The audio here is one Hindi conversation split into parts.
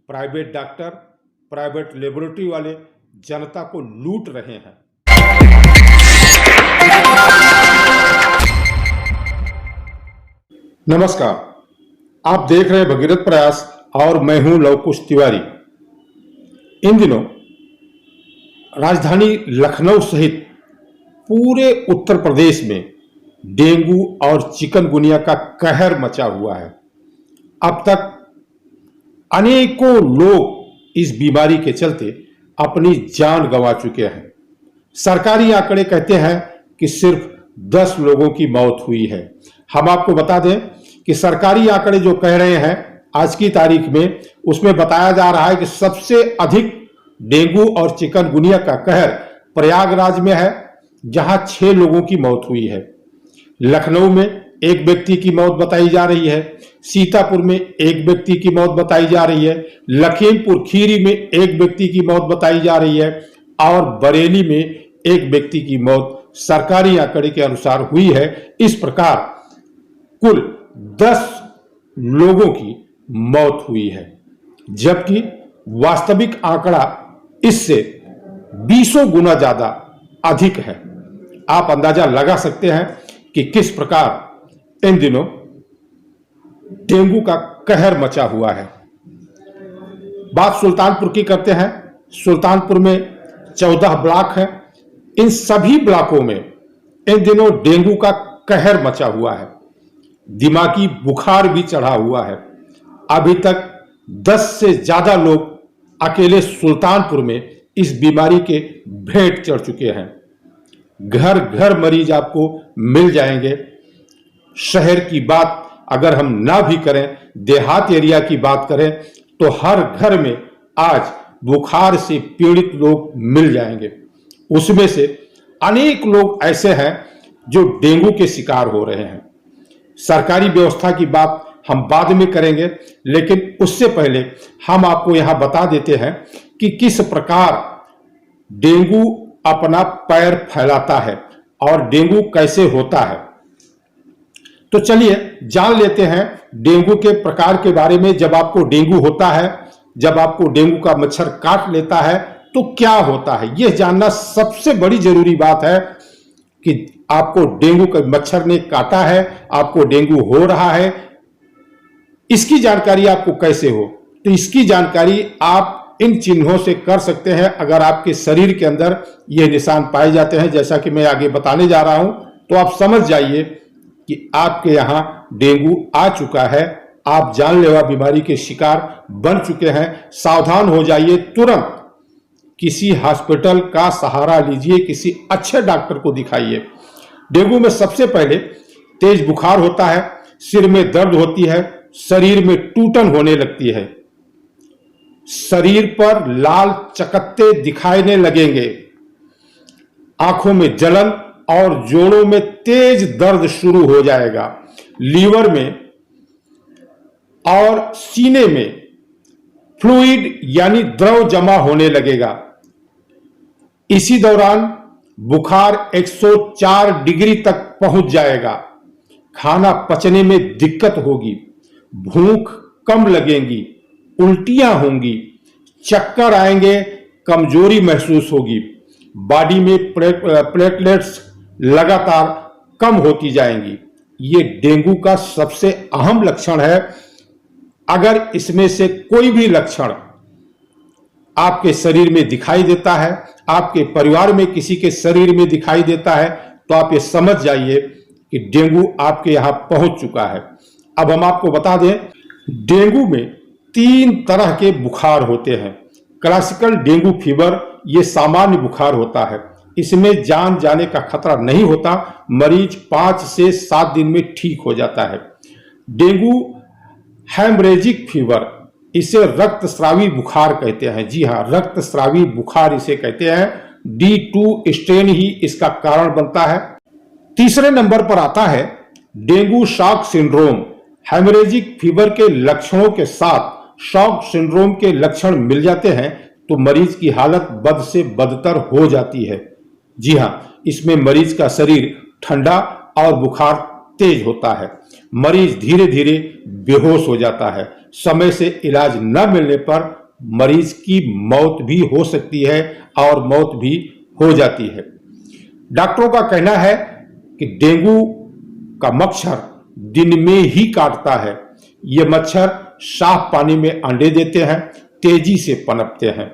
प्राइवेट डॉक्टर, प्राइवेट लेबोरेटरी वाले जनता को लूट रहे हैं। नमस्कार, आप देख रहे हैं भगीरथ प्रयास और मैं हूं लव कुश तिवारी। इन दिनों राजधानी लखनऊ सहित पूरे उत्तर प्रदेश में डेंगू और चिकनगुनिया का कहर मचा हुआ है। अब तक अनेकों लोग इस बीमारी के चलते अपनी जान गंवा चुके हैं। सरकारी आंकड़े कहते हैं कि सिर्फ 10 लोगों की मौत हुई है। हम आपको बता दें कि सरकारी आंकड़े जो कह रहे हैं आज की तारीख में, उसमें बताया जा रहा है कि सबसे अधिक डेंगू और चिकनगुनिया का कहर प्रयागराज में है, जहां 6 लोगों की मौत हुई है। लखनऊ में एक व्यक्ति की मौत बताई जा रही है, सीतापुर में एक व्यक्ति की मौत बताई जा रही है, लखीमपुर खीरी में एक व्यक्ति की मौत बताई जा रही है और बरेली में एक व्यक्ति की मौत सरकारी आंकड़े के अनुसार हुई है। इस प्रकार कुल 10 लोगों की मौत हुई है, जबकि वास्तविक आंकड़ा इससे 20 गुना ज्यादा अधिक है। आप अंदाजा लगा सकते हैं कि किस प्रकार इन दिनों डेंगू का कहर मचा हुआ है। बात सुल्तानपुर की करते हैं। सुल्तानपुर में 14 ब्लॉक हैं। इन सभी ब्लॉकों में इन दिनों डेंगू का कहर मचा हुआ है। दिमागी बुखार भी चढ़ा हुआ है। अभी तक 10 से ज्यादा लोग अकेले सुल्तानपुर में इस बीमारी के भेंट चढ़ चुके हैं। घर घर मरीज आपको मिल जाएंगे। शहर की बात अगर हम ना भी करें, देहात एरिया की बात करें, तो हर घर में आज बुखार से पीड़ित लोग मिल जाएंगे। उसमें से अनेक लोग ऐसे हैं जो डेंगू के शिकार हो रहे हैं। सरकारी व्यवस्था की बात हम बाद में करेंगे, लेकिन उससे पहले हम आपको यहां बता देते हैं कि किस प्रकार डेंगू अपना पैर फैलाता है और डेंगू कैसे होता है। तो चलिए जान लेते हैं डेंगू के प्रकार के बारे में। जब आपको डेंगू होता है, जब आपको डेंगू का मच्छर काट लेता है, तो क्या होता है, यह जानना सबसे बड़ी जरूरी बात है कि आपको डेंगू का मच्छर ने काटा है, आपको डेंगू हो रहा है, इसकी जानकारी आपको कैसे हो। तो इसकी जानकारी आप इन चिन्हों से कर सकते हैं। अगर आपके शरीर के अंदर ये निशान पाए जाते हैं, जैसा कि मैं आगे बताने जा रहा हूं, तो आप समझ जाइए कि आपके यहां डेंगू आ चुका है, आप जानलेवा बीमारी के शिकार बन चुके हैं। सावधान हो जाइए, तुरंत किसी हॉस्पिटल का सहारा लीजिए, किसी अच्छे डॉक्टर को दिखाइए। डेंगू में सबसे पहले तेज बुखार होता है, सिर में दर्द होती है, शरीर में टूटन होने लगती है, शरीर पर लाल चकत्ते दिखाने लगेंगे, आंखों में जलन और जोड़ों में तेज दर्द शुरू हो जाएगा। लीवर में और सीने में फ्लूइड यानी द्रव जमा होने लगेगा। इसी दौरान बुखार 104 डिग्री तक पहुंच जाएगा। खाना पचने में दिक्कत होगी, भूख कम लगेगी, उल्टियां होंगी, चक्कर आएंगे, कमजोरी महसूस होगी, बॉडी में प्लेटलेट्स लगातार कम होती जाएंगी। ये डेंगू का सबसे अहम लक्षण है। अगर इसमें से कोई भी लक्षण आपके शरीर में दिखाई देता है, आपके परिवार में किसी के शरीर में दिखाई देता है, तो आप ये समझ जाइए कि डेंगू आपके यहां पहुंच चुका है। अब हम आपको बता दें, डेंगू में 3 तरह के बुखार होते हैं। क्लासिकल डेंगू फीवर ये सामान्य बुखार होता है, इसमें जान जाने का खतरा नहीं होता, मरीज 5 से 7 दिन में ठीक हो जाता है। डेंगू हेमरेजिक फीवर, इसे रक्तस्रावी बुखार कहते हैं। जी हां, रक्तस्रावी बुखार इसे कहते हैं। D2 स्ट्रेन ही इसका कारण बनता है। तीसरे नंबर पर आता है dengue shock syndrome. Haemorrhagic fever के लक्षणों के साथ शॉक सिंड्रोम के लक्षण मिल जाते हैं तो मरीज की हालत बद से बदतर हो जाती है। जी हां, इसमें मरीज का शरीर ठंडा और बुखार तेज होता है, मरीज धीरे धीरे बेहोश हो जाता है, समय से इलाज न मिलने पर मरीज की मौत भी हो सकती है और मौत भी हो जाती है। डॉक्टरों का कहना है कि डेंगू का मच्छर दिन में ही काटता है। ये मच्छर साफ पानी में अंडे देते हैं, तेजी से पनपते हैं।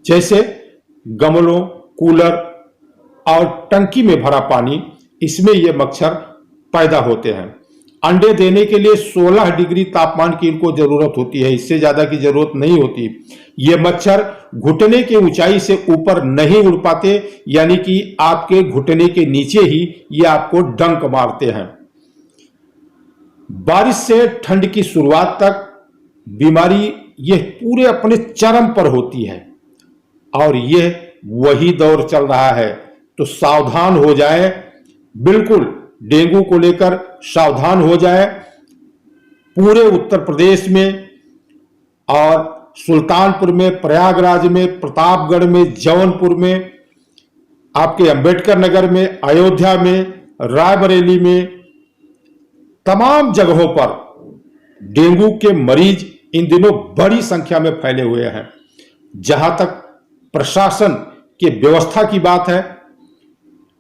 जैसे गमलों, कूलर और टंकी में भरा पानी, इसमें ये मच्छर पैदा होते हैं। अंडे देने के लिए 16 डिग्री तापमान की इनको जरूरत होती है, इससे ज्यादा की जरूरत नहीं होती। ये मच्छर घुटने के ऊंचाई से ऊपर नहीं उड़ पाते, यानी कि आपके घुटने के नीचे ही ये आपको डंक मारते हैं। बारिश से ठंड की शुरुआत तक बीमारी यह पूरे अपने चरम पर होती है और यह वही दौर चल रहा है, तो सावधान हो जाए। बिल्कुल डेंगू को लेकर सावधान हो जाए। पूरे उत्तर प्रदेश में और सुल्तानपुर में, प्रयागराज में, प्रतापगढ़ में, जौनपुर में, आपके अंबेडकर नगर में, अयोध्या में, रायबरेली में, तमाम जगहों पर डेंगू के मरीज इन दिनों बड़ी संख्या में फैले हुए हैं। जहां तक प्रशासन की व्यवस्था की बात है,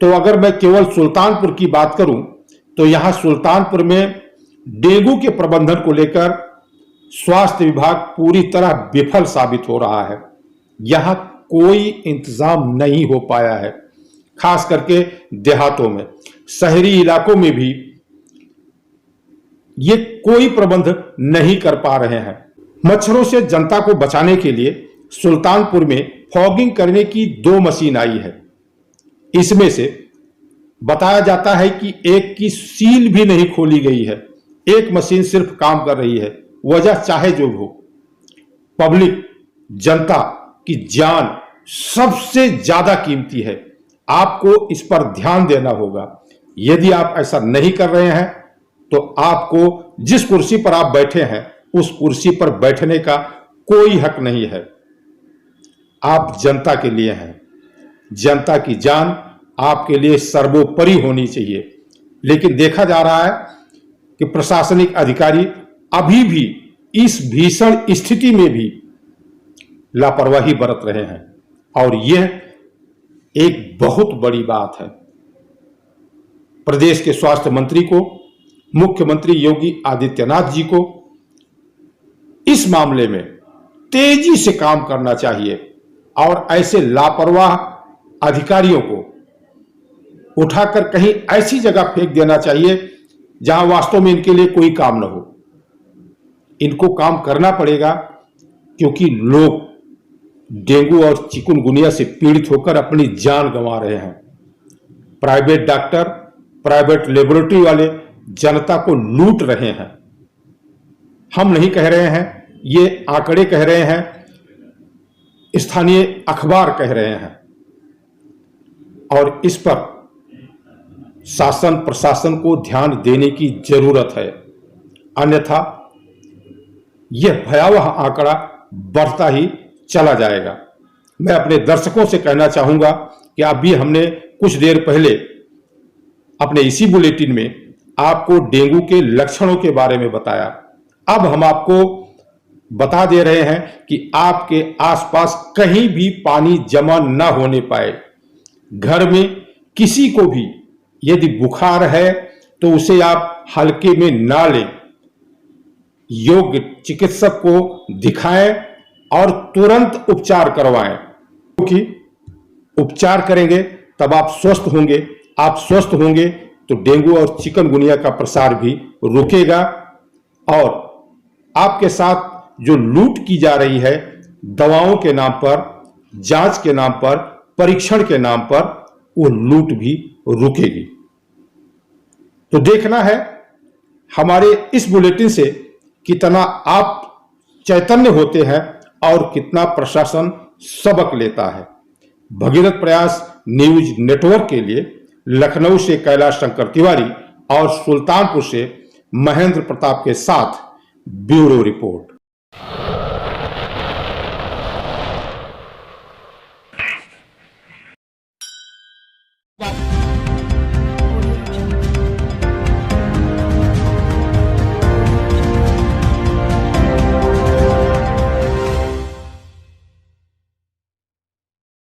तो अगर मैं केवल सुल्तानपुर की बात करूं तो यहां सुल्तानपुर में डेंगू के प्रबंधन को लेकर स्वास्थ्य विभाग पूरी तरह विफल साबित हो रहा है। यहां कोई इंतजाम नहीं हो पाया है, खास करके देहातों में। शहरी इलाकों में भी ये कोई प्रबंध नहीं कर पा रहे हैं। मच्छरों से जनता को बचाने के लिए सुल्तानपुर में फॉगिंग करने की 2 मशीन आई है। इसमें से बताया जाता है कि एक की सील भी नहीं खोली गई है, एक मशीन सिर्फ काम कर रही है। वजह चाहे जो हो, पब्लिक, जनता की जान सबसे ज्यादा कीमती है। आपको इस पर ध्यान देना होगा। यदि आप ऐसा नहीं कर रहे हैं तो आपको जिस कुर्सी पर आप बैठे हैं उस कुर्सी पर बैठने का कोई हक नहीं है। आप जनता के लिए हैं, जनता की जान आपके लिए सर्वोपरि होनी चाहिए। लेकिन देखा जा रहा है कि प्रशासनिक अधिकारी अभी भी इस भीषण स्थिति में भी लापरवाही बरत रहे हैं और यह एक बहुत बड़ी बात है। प्रदेश के स्वास्थ्य मंत्री को, मुख्यमंत्री योगी आदित्यनाथ जी को इस मामले में तेजी से काम करना चाहिए और ऐसे लापरवाह अधिकारियों को उठाकर कहीं ऐसी जगह फेंक देना चाहिए जहां वास्तव में इनके लिए कोई काम न हो। इनको काम करना पड़ेगा क्योंकि लोग डेंगू और चिकनगुनिया से पीड़ित होकर अपनी जान गंवा रहे हैं। प्राइवेट डॉक्टर, प्राइवेट लेबोरेटरी वाले जनता को लूट रहे हैं। हम नहीं कह रहे हैं, ये आंकड़े कह रहे हैं, स्थानीय अखबार कह रहे हैं और इस पर शासन प्रशासन को ध्यान देने की जरूरत है। अन्यथा यह भयावह आंकड़ा बढ़ता ही चला जाएगा। मैं अपने दर्शकों से कहना चाहूंगा कि अभी हमने कुछ देर पहले अपने इसी बुलेटिन में आपको डेंगू के लक्षणों के बारे में बताया। अब हम आपको बता दे रहे हैं कि आपके आसपास कहीं भी पानी जमा न होने पाए। घर में किसी को भी यदि बुखार है तो उसे आप हल्के में ना लें। योग्य चिकित्सक को दिखाएं और तुरंत उपचार करवाएं, क्योंकि उपचार करेंगे तब आप स्वस्थ होंगे। आप स्वस्थ होंगे तो डेंगू और चिकनगुनिया का प्रसार भी रुकेगा और आपके साथ जो लूट की जा रही है दवाओं के नाम पर, जांच के नाम पर, परीक्षण के नाम पर, वो लूट भी रुकेगी। तो देखना है हमारे इस बुलेटिन से कितना आप चैतन्य होते हैं और कितना प्रशासन सबक लेता है। भगीरथ प्रयास न्यूज नेटवर्क के लिए लखनऊ से कैलाश शंकर तिवारी और सुल्तानपुर से महेंद्र प्रताप के साथ ब्यूरो रिपोर्ट।